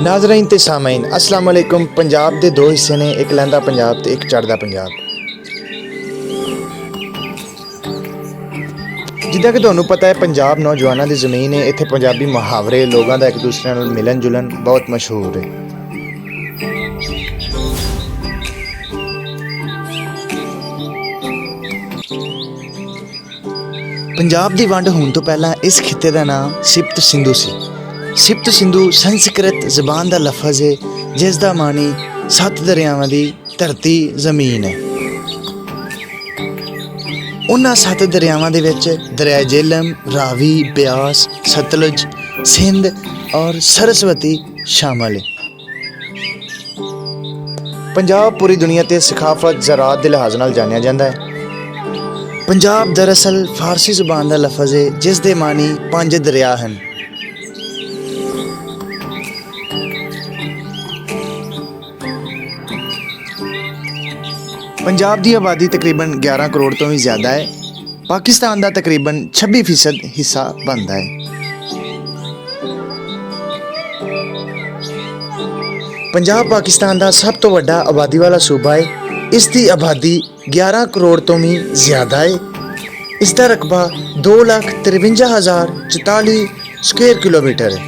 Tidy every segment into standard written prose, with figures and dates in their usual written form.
नाज़रीन ते सामीन अस्सलाम वालेकुम। पंजाब के दो हिस्से ने, एक लहंदा पंजाब ते एक चढ़दा पंजाब। जिद्दां कि तुहानूं पता है पंजाब नौजवानों की ज़मीन है। इत्थे पंजाबी मुहावरे लोगों का एक दूसरे नाल मिलन जुलन बहुत मशहूर है। पंजाब की वंड होने तो पहला इस खिते का नाम सिप्त सिंधु सी। सिप्त सिंधु संस्कृत जबान का लफज है जिसका मानी 7 दरियावां की धरती जमीन है। उन्हां 7 दरियावां दे विच दरिया झेलम, रावी, ब्यास, सतलुज, सिंध और सरस्वती शामिल है। पंजाब पूरी दुनिया ते सखाफत ज़राअत के लिहाज नाल जानिया जाता है। पंजाब दरअसल फारसी जुबान का लफज है जिस दे मानी 5 दरिया हैं। पंजाब की आबादी तकरीबन 11 करोड़ तो भी ज़्यादा है। पाकिस्तान का तकरीबन 26% हिस्सा बनता है। पंजाब पाकिस्तान का सब तो वड्डा आबादी वाला सूबा है। इसकी आबादी 11 करोड़ तो भी ज़्यादा है। इसका रकबा 2,53,044 स्क्वेयर किलोमीटर है।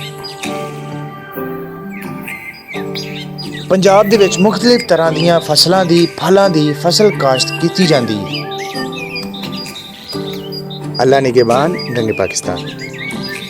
पंजाब दे विच मुख्तलिफ तरह दीयां फसलों की फलों की फसल काश्त की जाती है। अल्लाह निगहबान, रंगे पाकिस्तान।